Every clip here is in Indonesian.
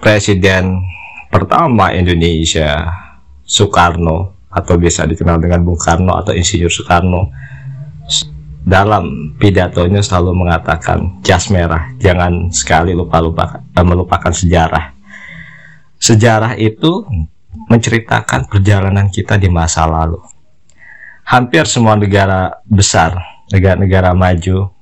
Presiden pertama Indonesia, Soekarno, atau biasa dikenal dengan Bung Karno atau Insinyur Soekarno, dalam pidatonya selalu mengatakan jas merah, jangan sekali melupakan sejarah. Sejarah itu menceritakan perjalanan kita di masa lalu. Hampir semua negara besar, negara-negara maju,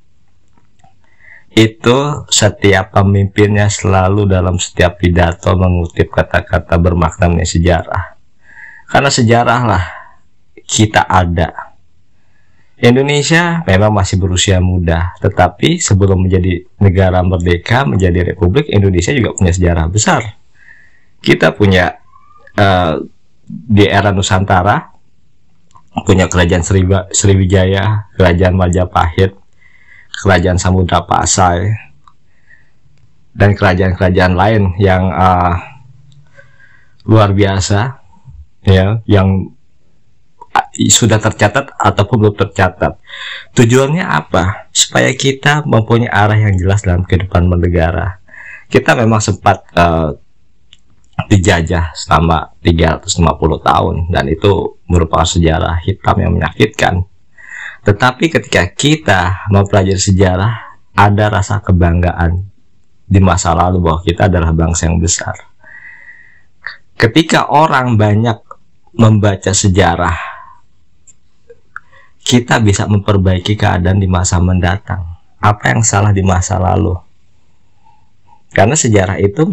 itu setiap pemimpinnya selalu dalam setiap pidato mengutip kata-kata bermakna mengenai sejarah. Karena sejarah lah kita ada. Indonesia memang masih berusia muda, tetapi sebelum menjadi negara merdeka, menjadi republik, Indonesia juga punya sejarah besar. Kita punya di era Nusantara, punya kerajaan Sriwijaya, kerajaan Majapahit, kerajaan Samudra Pasai, dan kerajaan-kerajaan lain yang luar biasa, ya, yang sudah tercatat ataupun belum tercatat. Tujuannya apa? Supaya kita mempunyai arah yang jelas dalam kehidupan bernegara. Kita memang sempat dijajah selama 350 tahun, dan itu merupakan sejarah hitam yang menyakitkan. Tetapi ketika kita mempelajari sejarah, ada rasa kebanggaan di masa lalu bahwa kita adalah bangsa yang besar. Ketika orang banyak membaca sejarah, kita bisa memperbaiki keadaan di masa mendatang. Apa yang salah di masa lalu? Karena sejarah itu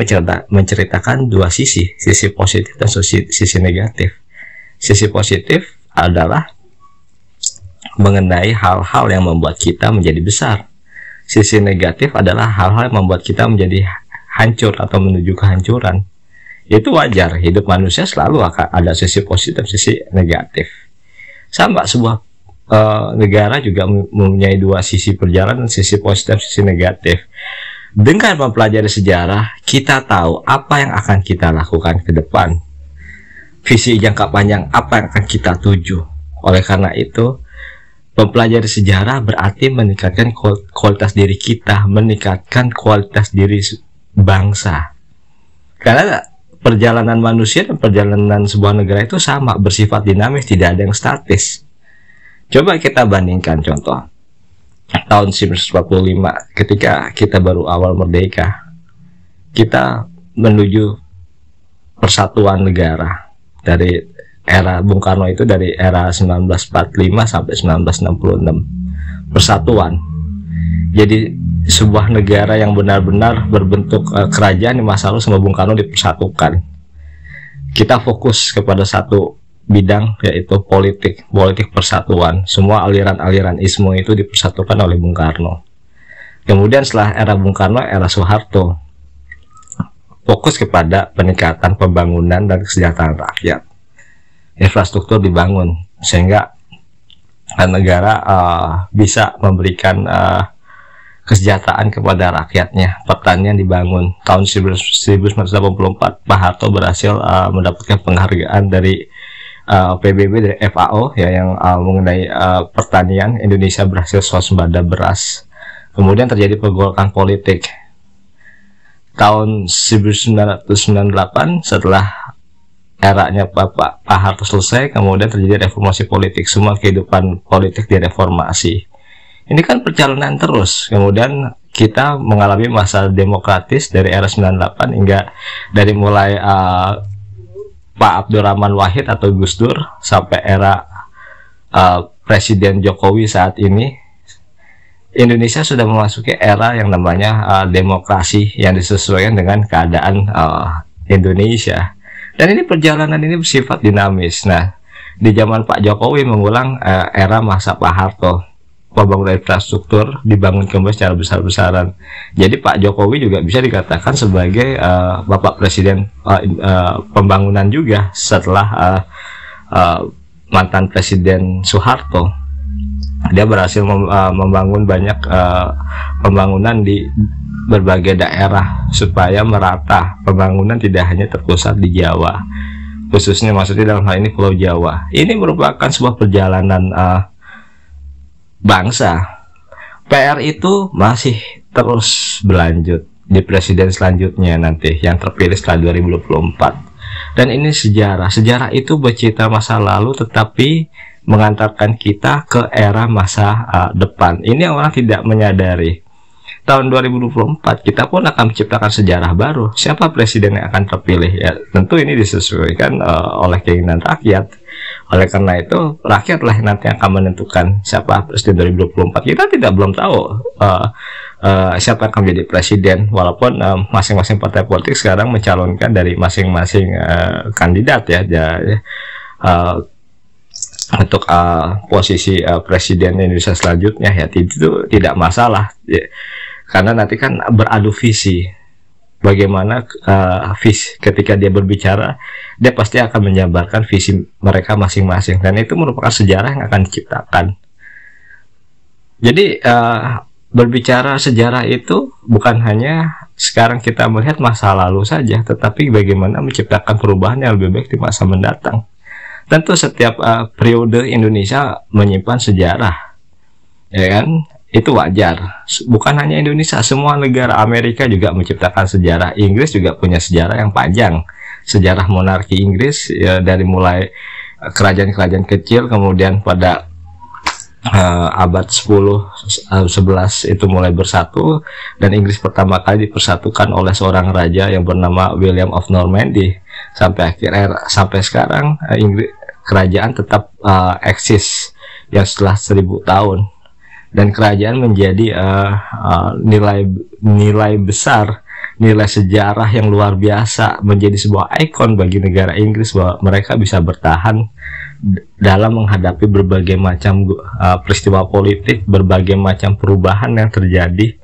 menceritakan dua sisi positif dan sisi negatif. Sisi positif adalah mengenai hal-hal yang membuat kita menjadi besar. Sisi negatif adalah hal-hal yang membuat kita menjadi hancur atau menuju kehancuran. Itu wajar, hidup manusia selalu akan ada sisi positif, sisi negatif. Sama sebuah negara juga mempunyai dua sisi perjalanan, sisi positif, sisi negatif. Dengan mempelajari sejarah, kita tahu apa yang akan kita lakukan ke depan. Visi jangka panjang apa yang akan kita tuju. Oleh karena itu, mempelajari sejarah berarti meningkatkan kualitas diri kita, meningkatkan kualitas diri bangsa. Karena perjalanan manusia dan perjalanan sebuah negara itu sama, bersifat dinamis, tidak ada yang statis. Coba kita bandingkan contoh tahun 1945, ketika kita baru awal merdeka, kita menuju persatuan negara. Dari era Bung Karno itu, dari era 1945 sampai 1966, persatuan. Jadi sebuah negara yang benar-benar berbentuk kerajaan di masa lalu sama Bung Karno dipersatukan. Kita fokus kepada satu bidang, yaitu politik persatuan. Semua aliran-aliran isme itu dipersatukan oleh Bung Karno. Kemudian setelah era Bung Karno, era Soeharto, fokus kepada peningkatan pembangunan dan kesejahteraan rakyat. Infrastruktur dibangun sehingga negara bisa memberikan kesejahteraan kepada rakyatnya. Pertanian dibangun. Tahun 1984, Pak Harto berhasil mendapatkan penghargaan dari PBB, dari FAO, ya, yang mengenai pertanian. Indonesia berhasil swasembada beras. Kemudian terjadi pergolakan politik. Tahun 1998, setelah eranya Pak Harto selesai, kemudian terjadi reformasi politik. Semua kehidupan politik direformasi. Ini kan perjalanan terus. Kemudian kita mengalami masa demokratis dari era 98 hingga dari mulai Pak Abdurrahman Wahid atau Gus Dur sampai era Presiden Jokowi saat ini. Indonesia sudah memasuki era yang namanya demokrasi yang disesuaikan dengan keadaan Indonesia. Dan ini perjalanan ini bersifat dinamis. Nah, di zaman Pak Jokowi mengulang era masa Pak Harto, pembangunan infrastruktur dibangun kembali secara besar-besaran. Jadi Pak Jokowi juga bisa dikatakan sebagai Bapak Presiden pembangunan juga setelah mantan Presiden Soeharto. Dia berhasil membangun banyak pembangunan di berbagai daerah supaya merata. Pembangunan tidak hanya terpusat di Jawa, khususnya maksudnya dalam hal ini Pulau Jawa. Ini merupakan sebuah perjalanan bangsa. PR itu masih terus berlanjut. di presiden selanjutnya nanti yang terpilih setelah 2024. Dan ini sejarah. Sejarah itu bercerita masa lalu tetapi mengantarkan kita ke era masa depan. Ini orang tidak menyadari. Tahun 2024 kita pun akan menciptakan sejarah baru. Siapa presiden yang akan terpilih? Ya, tentu ini disesuaikan oleh keinginan rakyat. Oleh karena itu, rakyatlah yang nanti akan menentukan siapa presiden 2024. Kita belum tahu siapa yang akan menjadi presiden, walaupun masing-masing partai politik sekarang mencalonkan dari masing-masing kandidat ya, untuk posisi presiden Indonesia selanjutnya ya, itu tidak masalah ya. Karena nanti kan beradu visi. Bagaimana visi ketika dia berbicara, dia pasti akan menjabarkan visi mereka masing-masing, dan itu merupakan sejarah yang akan diciptakan. Jadi berbicara sejarah itu bukan hanya sekarang kita melihat masa lalu saja, tetapi bagaimana menciptakan perubahan yang lebih baik di masa mendatang. Tentu setiap periode Indonesia menyimpan sejarah, ya kan? Itu wajar. Bukan hanya Indonesia, semua negara. Amerika juga menciptakan sejarah. Inggris juga punya sejarah yang panjang. Sejarah monarki Inggris ya, dari mulai kerajaan-kerajaan kecil, kemudian pada abad 10-11 itu mulai bersatu, dan Inggris pertama kali dipersatukan oleh seorang raja yang bernama William of Normandy. Sampai sampai sekarang Inggris kerajaan tetap eksis yang setelah 1000 tahun. Dan kerajaan menjadi nilai besar, nilai sejarah yang luar biasa, menjadi sebuah ikon bagi negara Inggris bahwa mereka bisa bertahan dalam menghadapi berbagai macam peristiwa politik, berbagai macam perubahan yang terjadi,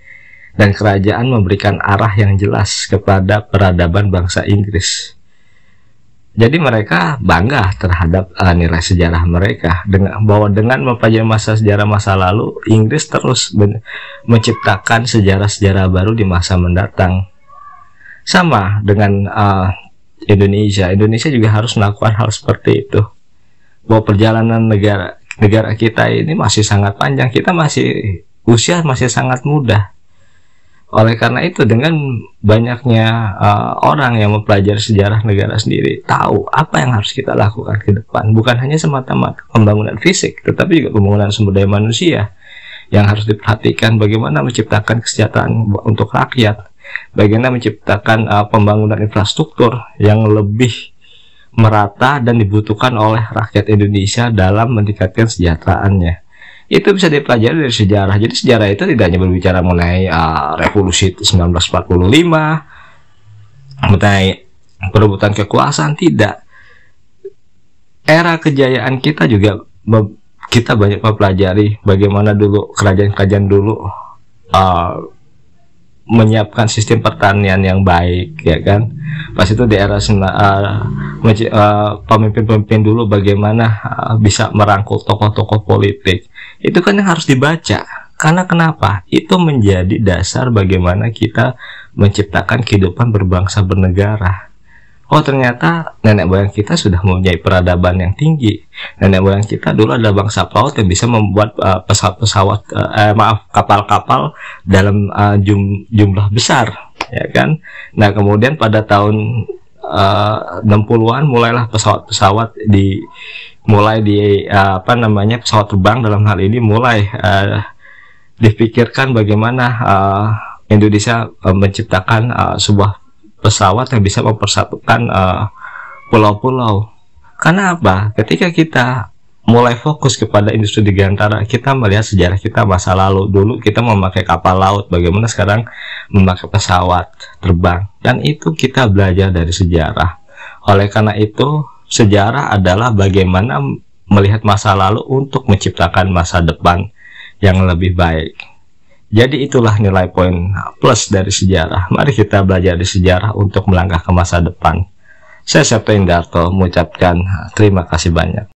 dan kerajaan memberikan arah yang jelas kepada peradaban bangsa Inggris. Jadi mereka bangga terhadap nilai sejarah mereka, bahwa dengan mempelajari sejarah masa lalu, Inggris terus menciptakan sejarah-sejarah baru di masa mendatang. Sama dengan Indonesia juga harus melakukan hal seperti itu. Bahwa perjalanan negara kita ini masih sangat panjang, usia masih sangat muda. Oleh karena itu, dengan banyaknya orang yang mempelajari sejarah negara sendiri, tahu apa yang harus kita lakukan ke depan. Bukan hanya semata-mata pembangunan fisik, tetapi juga pembangunan sumber daya manusia yang harus diperhatikan. Bagaimana menciptakan kesejahteraan untuk rakyat, bagaimana menciptakan pembangunan infrastruktur yang lebih merata dan dibutuhkan oleh rakyat Indonesia dalam meningkatkan kesejahteraannya. Itu bisa dipelajari dari sejarah. Jadi sejarah itu tidak hanya berbicara mengenai revolusi 1945, mengenai perebutan kekuasaan, tidak. Era kejayaan kita juga kita banyak mempelajari bagaimana dulu kerajaan-kerajaan dulu menyiapkan sistem pertanian yang baik, ya kan. Pas itu di era pemimpin-pemimpin dulu bagaimana bisa merangkul tokoh-tokoh politik. Itu kan yang harus dibaca. Karena kenapa? Itu menjadi dasar bagaimana kita menciptakan kehidupan berbangsa bernegara. Oh, ternyata nenek moyang kita sudah mempunyai peradaban yang tinggi. Nenek moyang kita dulu adalah bangsa pelaut yang bisa membuat kapal-kapal dalam jumlah besar, ya kan. Nah, kemudian pada tahun 60-an mulailah pesawat pesawat terbang dalam hal ini mulai dipikirkan bagaimana Indonesia menciptakan sebuah pesawat yang bisa mempersatukan pulau-pulau. Karena apa? Ketika kita mulai fokus kepada industri dirgantara, kita melihat sejarah kita masa lalu. Dulu kita memakai kapal laut, bagaimana sekarang memakai pesawat terbang. Dan itu kita belajar dari sejarah. Oleh karena itu, sejarah adalah bagaimana melihat masa lalu untuk menciptakan masa depan yang lebih baik. Jadi itulah nilai poin plus dari sejarah. Mari kita belajar dari sejarah untuk melangkah ke masa depan. Saya Septo Indarto mengucapkan terima kasih banyak.